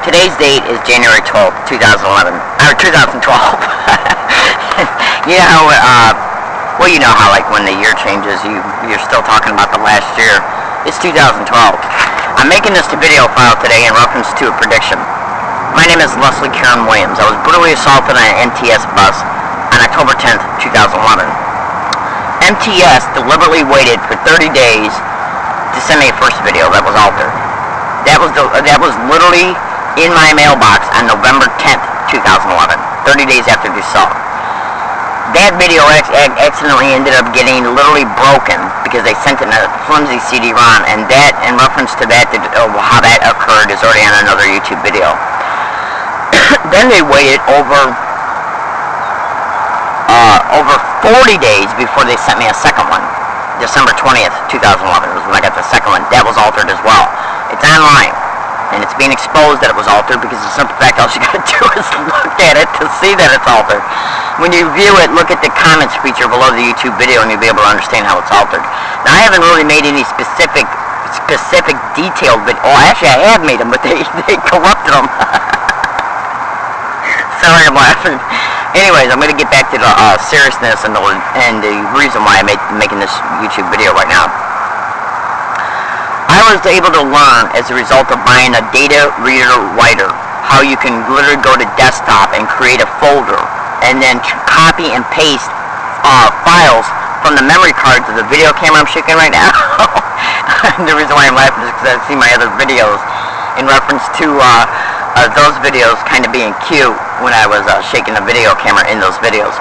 Today's date is January 12th, 2011, or 2012. You know, well, you know how, like, when the year changes, you're still talking about the last year. It's 2012. I'm making this video file today in reference to a prediction. My name is Slowley Williams. I was brutally assaulted on an MTS bus on October 10th, 2011. MTS deliberately waited for 30 days to send me a first video that was altered. That was literally in my mailbox on November 10th, 2011, 30 days after the assault. That video accidentally ended up getting literally broken because they sent it in a flimsy CD-ROM, and that, in reference to that, how that occurred, is already on another YouTube video. Then they waited over 40 days before they sent me a second one. December 20th, 2011 was when I got the second one. That was altered as well. It's online, and it's being exposed that it was altered because the simple fact all you gotta do is look at it to see that it's altered. When you view it, look at the comments feature below the YouTube video and you'll be able to understand how it's altered. Now, I haven't really made any specific detailed, but actually I have made them, but they corrupted them. Sorry, I'm laughing. Anyways, I'm going to get back to the seriousness and the reason why I'm making this YouTube video right now. I was able to learn as a result of buying a data reader writer how you can literally go to desktop and create a folder and then copy and paste files from the memory cards of the video camera I'm shaking right now. The reason why I'm laughing is because I've seen my other videos in reference to those videos kind of being cute when I was shaking the video camera in those videos.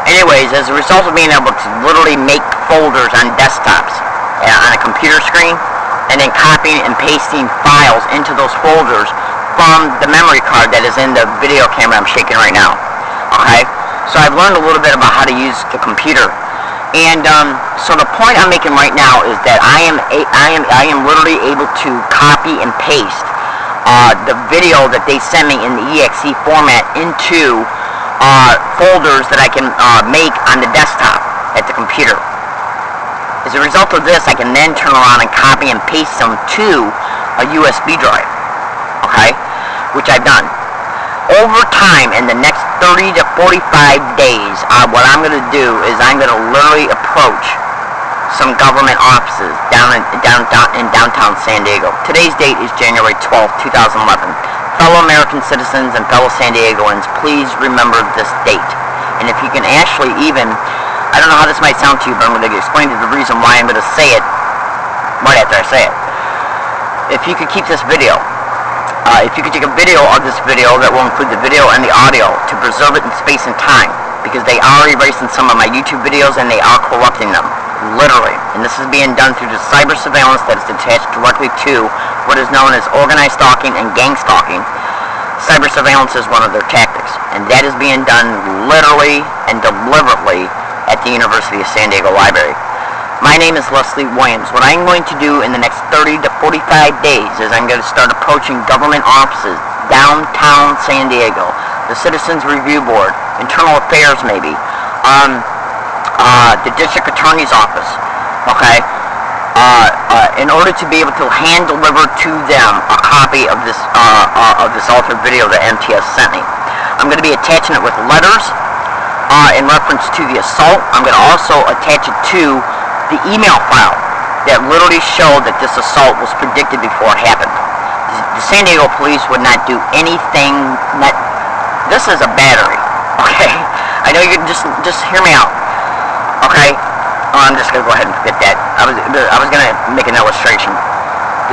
Anyways, as a result of being able to literally make folders on desktops on a computer screen and then copying and pasting files into those folders from the memory card that is in the video camera I'm shaking right now. Okay? So I've learned a little bit about how to use the computer. And so the point I'm making right now is that I am literally able to copy and paste the video that they send me in the exe format into folders that I can make on the desktop at the computer. As a result of this, I can then turn around and copy and paste them to a USB drive, okay, which I've done. Over time, in the next 30 to 45 days, what I'm going to do is I'm going to literally approach some government offices in downtown San Diego. Today's date is January 12th, 2011. Fellow American citizens and fellow San Diegoans, please remember this date. And if you can actually even, I don't know how this might sound to you, but I'm going to explain to you the reason why I'm going to say it right after I say it. If you could keep this video, if you could take a video of this video that will include the video and the audio to preserve it in space and time, because they are erasing some of my YouTube videos and they are corrupting them, literally. And this is being done through the cyber surveillance that is attached directly to what is known as organized stalking and gang stalking. Cyber surveillance is one of their tactics, and that is being done literally and deliberately at the University of San Diego Library. My name is Slowley Williams. What I'm going to do in the next 30 to 45 days is I'm going to start approaching government offices downtown San Diego, the Citizens Review Board, Internal Affairs maybe, the District Attorney's Office, okay, in order to be able to hand deliver to them a copy of this altered video that MTS sent me. I'm going to be attaching it with letters in reference to the assault. I'm going to also attach it to the email file that literally showed that this assault was predicted before it happened. The San Diego police would not do anything. This is a battery, okay? I know you can just hear me out, okay? I'm just gonna go ahead and forget that. I was gonna make an illustration.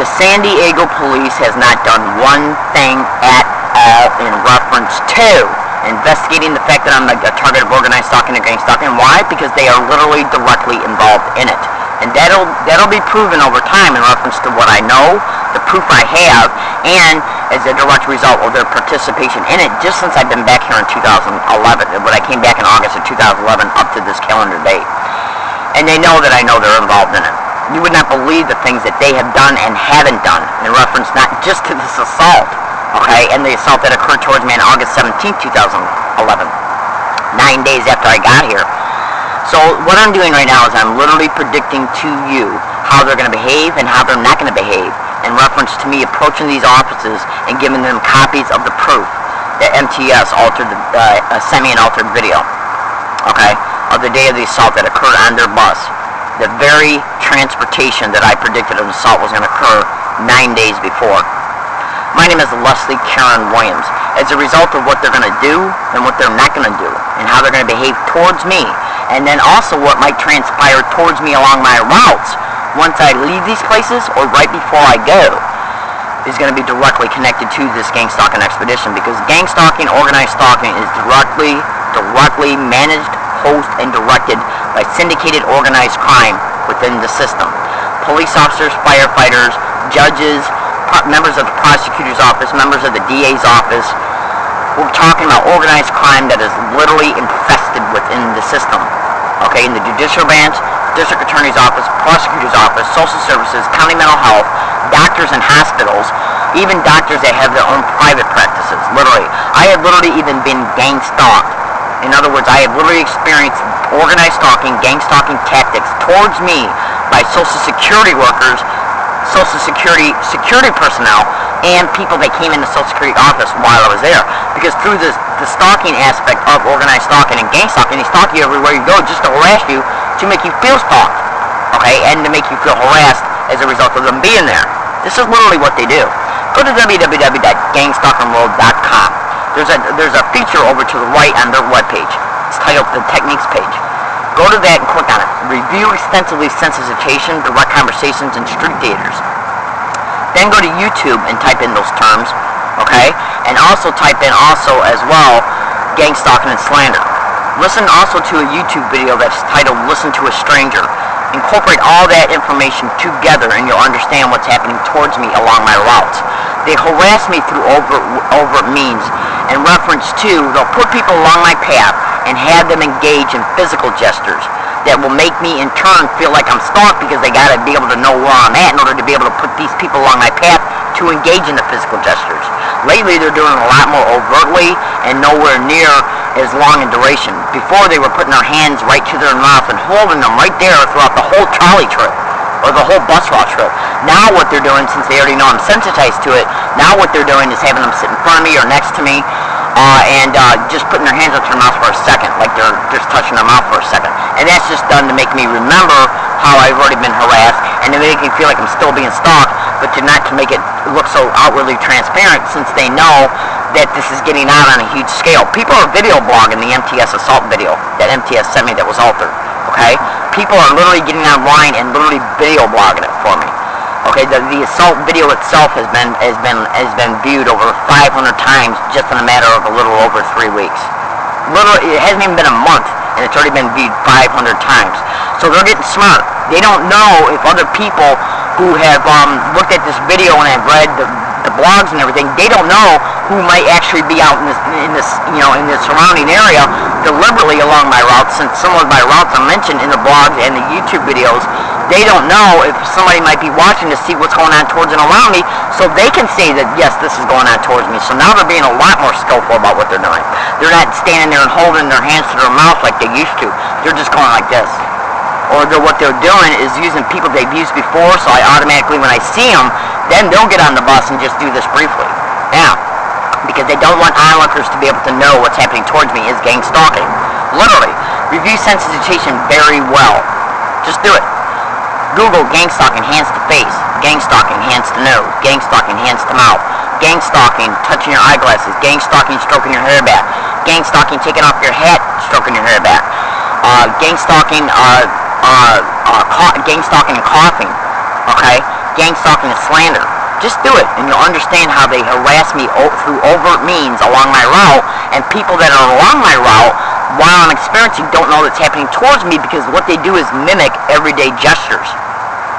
The San Diego police has not done one thing at all in reference to investigating the fact that I'm a target of organized stalking and gang stalking. Why? Because they are literally directly involved in it. And that'll be proven over time in reference to what I know, the proof I have, and as a direct result of their participation in it just since I've been back here in 2011, when I came back in August of 2011 up to this calendar date. And they know that I know they're involved in it. You would not believe the things that they have done and haven't done in reference not just to this assault, okay, and the assault that occurred towards me on August 17th, 2011, 9 days after I got here. So what I'm doing right now is I'm literally predicting to you how they're going to behave and how they're not going to behave in reference to me approaching these offices and giving them copies of the proof that MTS sent me an altered video, okay, of the day of the assault that occurred on their bus. The very transportation that I predicted an assault was going to occur 9 days before. My name is Leslie Karen Williams. As a result of what they're going to do and what they're not going to do, and how they're going to behave towards me, and then also what might transpire towards me along my routes once I leave these places or right before I go, is going to be directly connected to this gang stalking expedition, because gang stalking, organized stalking, is directly managed, hosted, and directed by syndicated organized crime within the system. Police officers, firefighters, judges, members of the prosecutor's office, members of the DA's office. We're talking about organized crime that is literally infested within the system. Okay, in the judicial branch, district attorney's office, prosecutor's office, social services, county mental health, doctors and hospitals, even doctors that have their own private practices. Literally, I have literally even been gang stalked. In other words, I have literally experienced organized stalking, gang stalking tactics towards me by Social Security workers, Social Security personnel, and people that came in the Social Security office while I was there. Because through the stalking aspect of organized stalking and gang stalking, they stalk you everywhere you go just to harass you, to make you feel stalked, okay, and to make you feel harassed as a result of them being there. This is literally what they do. Go to www.gangstalkingworld.com. There's a feature over to the right on their webpage. It's titled the Techniques page. Go to that and click on it. Review extensively sensitization, direct conversations, and street daters. Then go to YouTube and type in those terms, okay? And also type in as well, gang stalking and slander. Listen also to a YouTube video that's titled Listen to a Stranger. Incorporate all that information together and you'll understand what's happening towards me along my routes. They harass me through overt means in reference to, they'll put people along my path and have them engage in physical gestures that will make me in turn feel like I'm stalked, because they got to be able to know where I'm at in order to be able to put these people along my path to engage in the physical gestures. Lately they're doing a lot more overtly and nowhere near as long in duration. Before they were putting their hands right to their mouth and holding them right there throughout the whole trolley trip or the whole bus route trip. Now what they're doing, since they already know I'm sensitized to it, now what they're doing is having them sit in front of me or next to me, and just putting their hands up to their mouth for a second, like they're just touching their mouth for a second. And that's just done to make me remember how I've already been harassed, and to make me feel like I'm still being stalked, but to make it look so outwardly transparent, since they know that this is getting out on a huge scale. People are video blogging the MTS assault video that MTS sent me that was altered, okay? People are literally getting online and literally video blogging it for me. Okay, the assault video itself has been viewed over 500 times just in a matter of a little over 3 weeks. Literally, it hasn't even been a month, and it's already been viewed 500 times. So they're getting smart. They don't know if other people who have looked at this video and have read the blogs and everything, they don't know who might actually be out in this surrounding area deliberately along my routes, since some of my routes are mentioned in the blogs and the YouTube videos. They don't know if somebody might be watching to see what's going on towards and around me, so they can say that, yes, this is going on towards me. So now they're being a lot more skillful about what they're doing. They're not standing there and holding their hands to their mouth like they used to. They're just going like this. Or what they're doing is using people they've used before, so I automatically, when I see them, then they'll get on the bus and just do this briefly. Now, because they don't want onlookers to be able to know what's happening towards me is gang stalking. Literally. Review sensitization very well. Just do it. Google gang stalking hands to face, gang stalking hands to nose, gang stalking hands to mouth, gang stalking touching your eyeglasses, gang stalking stroking your hair back, gang stalking taking off your hat, stroking your hair back, gang stalking and coughing, okay, gang stalking and slander. Just do it, and you'll understand how they harass me through overt means along my route, and people that are along my route, while I'm experiencing, don't know that's happening towards me, because what they do is mimic everyday gestures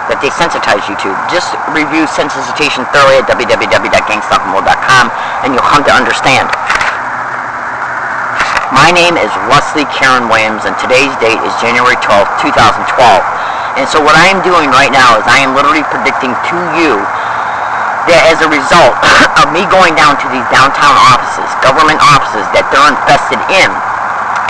that they sensitize you to. Just review sensitization thoroughly at www.gangstalkingworld.com, and you'll come to understand. My name is Leslie Karen Williams, and today's date is January 12th, 2012. And so what I am doing right now is I am literally predicting to you that as a result of me going down to these downtown offices, government offices that they're infested in,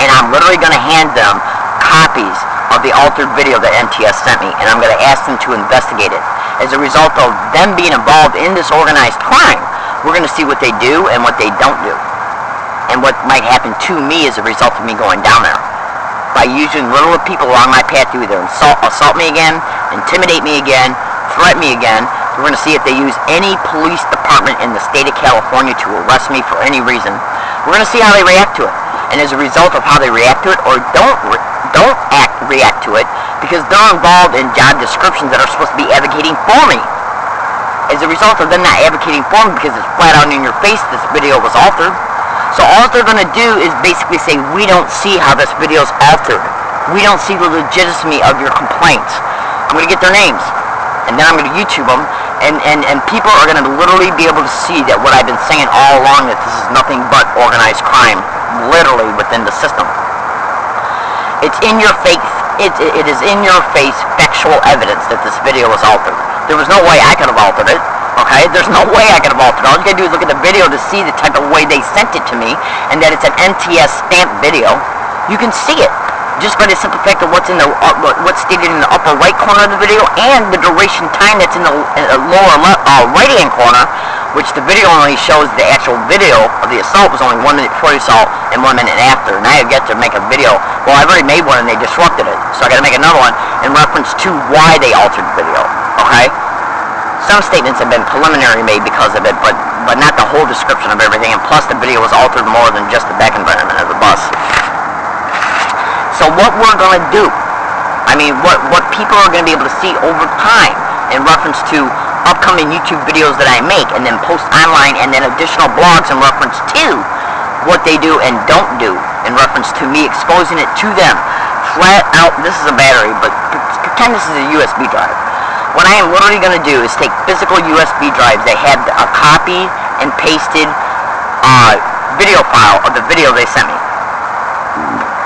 and I'm literally going to hand them copies of the altered video that MTS sent me, and I'm going to ask them to investigate it. As a result of them being involved in this organized crime, we're going to see what they do and what they don't do, and what might happen to me as a result of me going down there. By using little people along my path to either assault me again, intimidate me again, threaten me again. We're going to see if they use any police department in the state of California to arrest me for any reason. We're going to see how they react to it. And as a result of how they react to it, or don't react to it, because they're involved in job descriptions that are supposed to be advocating for me. As a result of them not advocating for me, because it's flat out in your face this video was altered. So all they're going to do is basically say, we don't see how this video is altered. We don't see the legitimacy of your complaints. I'm going to get their names, and then I'm going to YouTube them, and people are going to literally be able to see that what I've been saying all along, that this is nothing but organized crime, literally within the system. It's in your face. It is in your face factual evidence that this video was altered. There was no way I could have altered it. Okay, there's no way I could have altered it. All you gotta do is look at the video to see the type of way they sent it to me, and that it's an MTS stamped video. You can see it just by the simple fact of what's in the what's stated in the upper right corner of the video, and the duration time that's in the lower right hand corner, which the video only shows the actual video of the assault was only 1 minute before the assault and 1 minute after. And I have yet to make a video. Well, I've already made one and they disrupted it, so I got to make another one in reference to why they altered the video. Okay. Some statements have been preliminary made because of it, but not the whole description of everything, and plus the video was altered more than just the back environment of the bus. So what we're going to do, I mean, what people are going to be able to see over time in reference to upcoming YouTube videos that I make, and then post online, and then additional blogs in reference to what they do and don't do, in reference to me exposing it to them. Flat out, this is a battery, but pretend this is a USB drive. What I am literally going to do is take physical USB drives that have a copy and pasted video file of the video they sent me,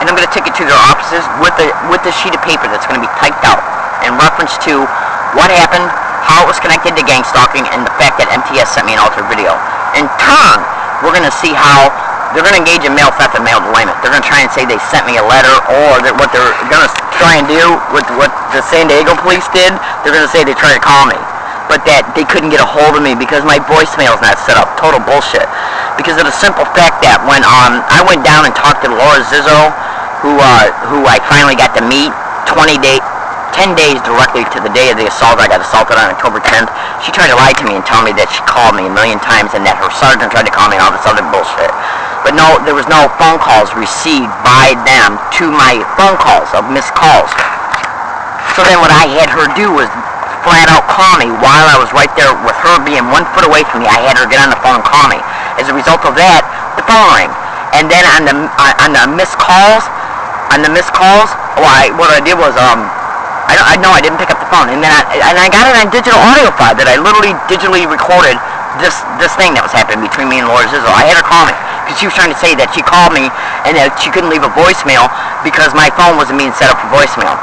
and I'm going to take it to their offices with the sheet of paper that's going to be typed out in reference to what happened, how it was connected to gang stalking, and the fact that MTS sent me an altered video. In turn, we're going to see how they're going to engage in mail theft and mail delayment. They're going to try and say they sent me a letter, or that what they're going to try and do with what the San Diego police did, they're going to say they tried to call me, but that they couldn't get a hold of me because my voicemail's not set up. Total bullshit. Because of the simple fact that when I went down and talked to Laura Zizzo, who I finally got to meet 10 days directly to the day of the assault. I got assaulted on October 10th. She tried to lie to me and tell me that she called me a million times and that her sergeant tried to call me and all this other bullshit. But no, there was no phone calls received by them to my phone calls of missed calls. So then what I had her do was flat out call me while I was right there with her being 1 foot away from me. I had her get on the phone and call me. As a result of that, the phone rang. And then on the missed calls, what I did was I didn't pick up the phone, and then I got it on digital audio file that I literally digitally recorded this thing that was happening between me and Laura Zizzo. I had her call me because she was trying to say that she called me and that she couldn't leave a voicemail because my phone wasn't being set up for voicemail.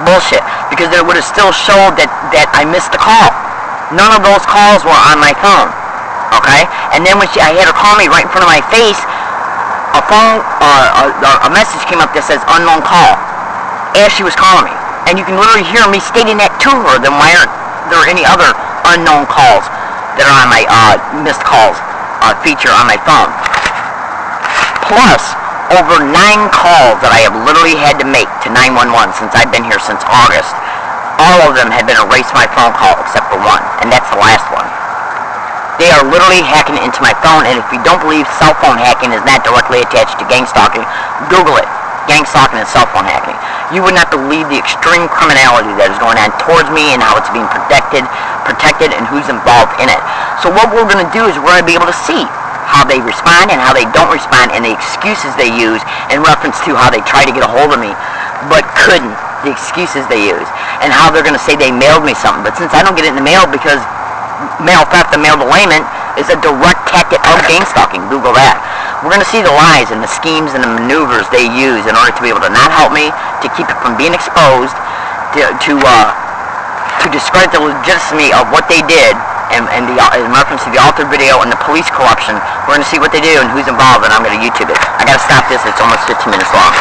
Bullshit, because it would have still showed that I missed the call. None of those calls were on my phone. Okay, and then when I had her call me right in front of my face, a message came up that says unknown call as she was calling me. And you can literally hear me stating that to her. Then why aren't there any other unknown calls that are on my missed calls feature on my phone? Plus, over 9 calls that I have literally had to make to 911 since I've been here since August. All of them have been erased my phone call except for one, and that's the last one. They are literally hacking into my phone, and if you don't believe cell phone hacking is not directly attached to gang stalking, Google it. Gang stalking and cell phone hacking. You would not believe the extreme criminality that is going on towards me and how it's being protected, and who's involved in it. So what we're going to do is we're going to be able to see how they respond and how they don't respond, and the excuses they use in reference to how they try to get a hold of me but couldn't, the excuses they use, and how they're going to say they mailed me something. But since I don't get it in the mail because mail theft and mail delayment is a direct tactic of gang stalking, Google that. We're going to see the lies and the schemes and the maneuvers they use in order to be able to not help me, to keep it from being exposed, to discredit the legitimacy of what they did, and in reference to the altered video and the police corruption. We're going to see what they do and who's involved, and I'm going to YouTube it. I got to stop this. It's almost 15 minutes long.